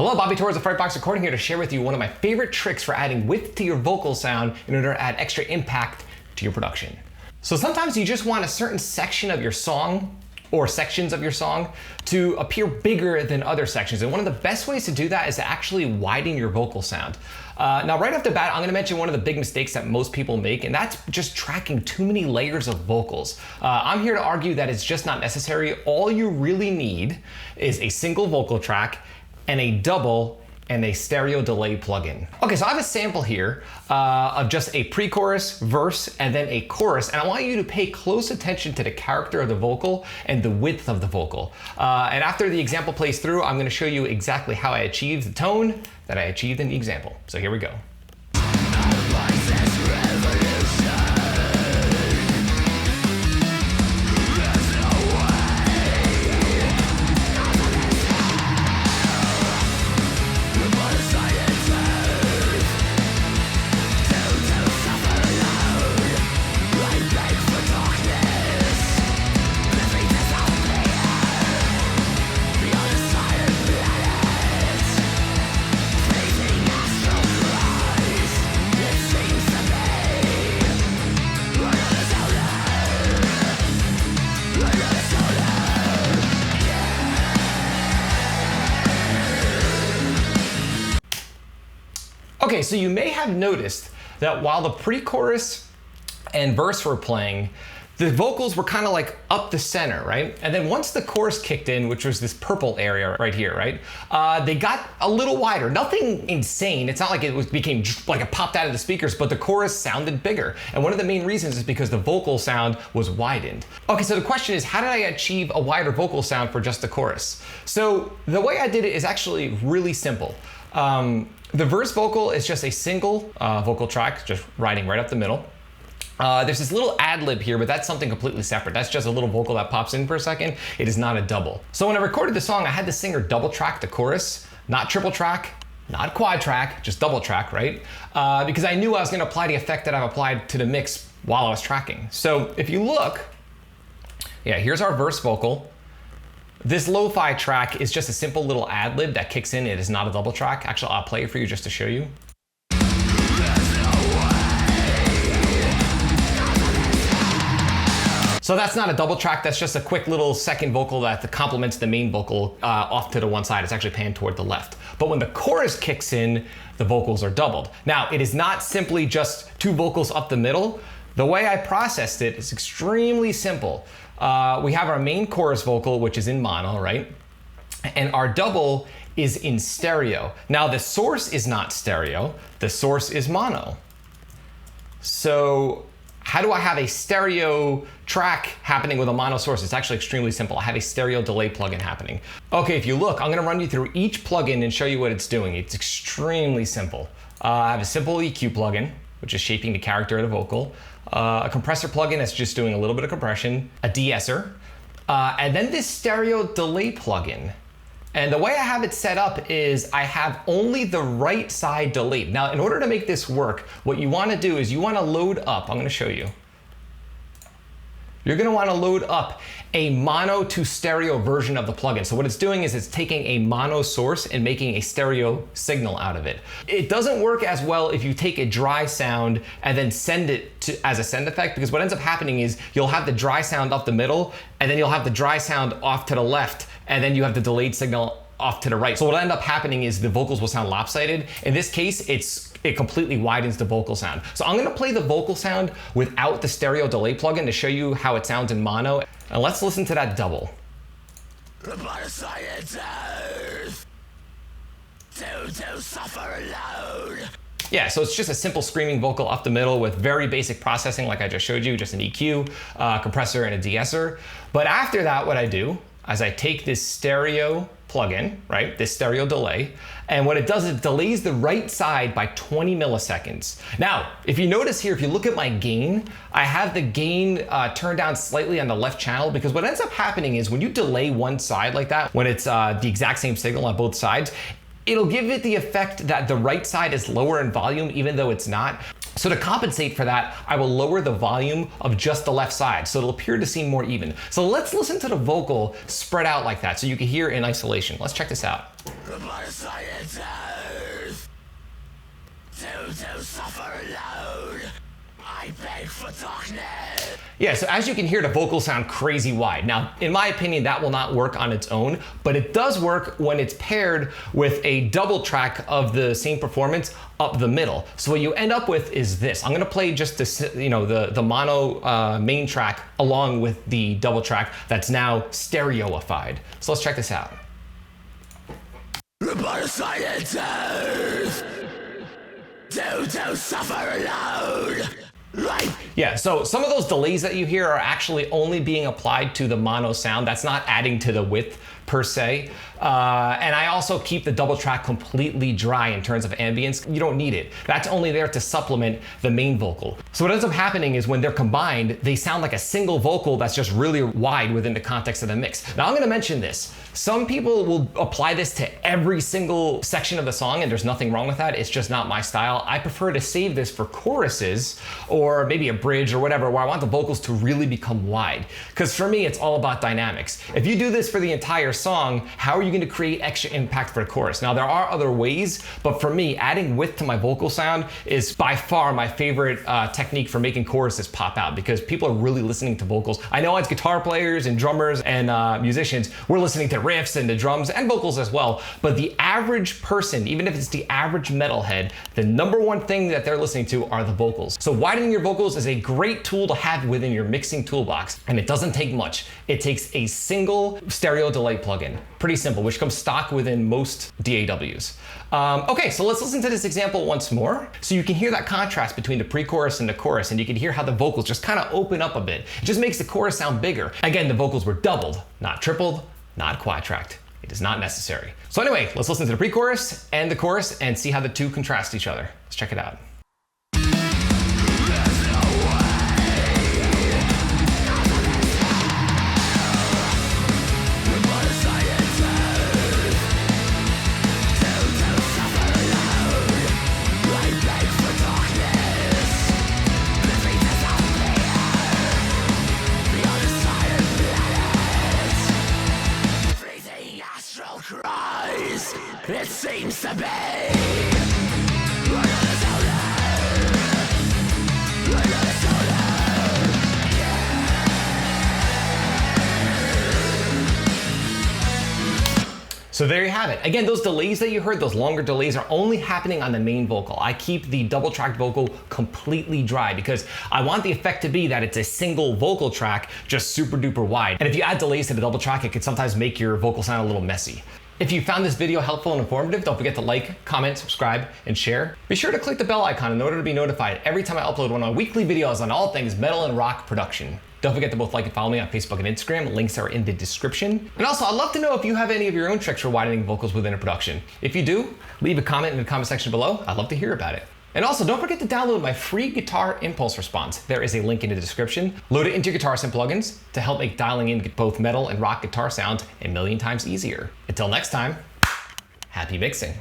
Hello, Bobby Torres of Frightbox recording here to share with you one of my favorite tricks for adding width to your vocal sound in order to add extra impact to your production. So sometimes you just want a certain section of your song or sections of your song to appear bigger than other sections. And one of the best ways to do that is to actually widen your vocal sound. Now, right off the bat, I'm gonna mention one of the big mistakes that most people make, and that's just tracking too many layers of vocals. I'm here to argue that it's just not necessary. All you really need is a single vocal track and a double and a stereo delay plugin. Okay, so I have a sample here of just a pre-chorus, verse, and then a chorus, and I want you to pay close attention to the character of the vocal and the width of the vocal. And after the example plays through, I'm gonna show you exactly how I achieved the tone that I achieved in the example. So here we go. Okay, so you may have noticed that while the pre-chorus and verse were playing, the vocals were kind of like up the center, right? And then once the chorus kicked in, which was this purple area right here, right? They got a little wider, nothing insane. It's not like became like it popped out of the speakers, but the chorus sounded bigger. And one of the main reasons is because the vocal sound was widened. Okay, so the question is, how did I achieve a wider vocal sound for just the chorus? So the way I did it is actually really simple. The verse vocal is just a single vocal track, just riding right up the middle. There's this little ad lib here, but that's something completely separate. That's just a little vocal that pops in for a second. It is not a double. So when I recorded the song, I had the singer double track the chorus, not triple track, not quad track, just double track, right? Because I knew I was gonna apply the effect that I've applied to the mix while I was tracking. So if you look, yeah, here's our verse vocal. This lo-fi track is just a simple little ad lib that kicks in. It is not a double track. Actually, I'll play it for you just to show you. So that's not a double track. That's just a quick little second vocal that complements the main vocal off to the one side. It's actually panned toward the left. But when the chorus kicks in, the vocals are doubled. Now, it is not simply just two vocals up the middle. The way I processed it is extremely simple. We have our main chorus vocal, which is in mono, right? And our double is in stereo. Now the source is not stereo, the source is mono. So how do I have a stereo track happening with a mono source? It's actually extremely simple. I have a stereo delay plugin happening. Okay, if you look, I'm gonna run you through each plugin and show you what it's doing. It's extremely simple. I have a simple EQ plugin, which is shaping the character of the vocal. A compressor plugin that's just doing a little bit of compression, a de-esser, and then this stereo delay plugin. And the way I have it set up is I have only the right side delayed. Now, in order to make this work, what you wanna do is you wanna load up, I'm gonna show you. You're gonna wanna load up a mono to stereo version of the plugin. So what it's doing is it's taking a mono source and making a stereo signal out of it. It doesn't work as well if you take a dry sound and then send it as a send effect, because what ends up happening is you'll have the dry sound up the middle, and then you'll have the dry sound off to the left, and then you have the delayed signal off to the right. So what'll end up happening is the vocals will sound lopsided. In this case, it completely widens the vocal sound. So I'm gonna play the vocal sound without the stereo delay plugin to show you how it sounds in mono. And let's listen to that double. Yeah, so it's just a simple screaming vocal up the middle with very basic processing like I just showed you, just an EQ, compressor, and a de-esser. But after that, what I do is I take this stereo plugin, right, this stereo delay, and what it does is it delays the right side by 20 milliseconds. Now, if you notice here, if you look at my gain, I have the gain turned down slightly on the left channel, because what ends up happening is when you delay one side like that, when it's the exact same signal on both sides, it'll give it the effect that the right side is lower in volume, even though it's not. So to compensate for that, I will lower the volume of just the left side so it'll appear to seem more even. So let's listen to the vocal spread out like that so you can hear in isolation. Let's check this out. I beg for darkness. Yeah, so as you can hear, the vocals sound crazy wide. Now, in my opinion, that will not work on its own, but it does work when it's paired with a double track of the same performance up the middle. So what you end up with is this. I'm gonna play just the mono main track along with the double track that's now stereoified. So let's check this out. Don't suffer alone. Right. Yeah, so some of those delays that you hear are actually only being applied to the mono sound. That's not adding to the width per se. And I also keep the double track completely dry in terms of ambience. You don't need it. That's only there to supplement the main vocal. So what ends up happening is when they're combined, they sound like a single vocal that's just really wide within the context of the mix. Now I'm gonna mention this. Some people will apply this to every single section of the song, and there's nothing wrong with that. It's just not my style. I prefer to save this for choruses or maybe a bridge or whatever, where I want the vocals to really become wide. Because for me, it's all about dynamics. If you do this for the entire song, how are you going to create extra impact for the chorus? Now, there are other ways, but for me, adding width to my vocal sound is by far my favorite technique for making choruses pop out, because people are really listening to vocals. I know as guitar players and drummers and musicians, we're listening to riffs and the drums and vocals as well, but the average person, even if it's the average metalhead, the number one thing that they're listening to are the vocals. So widening your vocals is a great tool to have within your mixing toolbox, and it doesn't take much. It takes a single stereo delay plugin, pretty simple, which comes stock within most DAWs. Okay, so let's listen to this example once more. So you can hear that contrast between the pre-chorus and the chorus, and you can hear how the vocals just kind of open up a bit. It just makes the chorus sound bigger. Again, the vocals were doubled, not tripled, not quad-tracked. It is not necessary. So anyway, let's listen to the pre-chorus and the chorus and see how the two contrast each other. Let's check it out. It seems to be. So there you have it. Again, those delays that you heard, those longer delays, are only happening on the main vocal. I keep the double tracked vocal completely dry because I want the effect to be that it's a single vocal track, just super duper wide. And if you add delays to the double track, it can sometimes make your vocal sound a little messy. If you found this video helpful and informative, don't forget to like, comment, subscribe, and share. Be sure to click the bell icon in order to be notified every time I upload one of my weekly videos on all things metal and rock production. Don't forget to both like and follow me on Facebook and Instagram. Links are in the description. And also, I'd love to know if you have any of your own tricks for widening vocals within a production. If you do, leave a comment in the comment section below. I'd love to hear about it. And also, don't forget to download my free guitar impulse response. There is a link in the description. Load it into your guitar synth plugins to help make dialing in both metal and rock guitar sounds a million times easier. Until next time, happy mixing.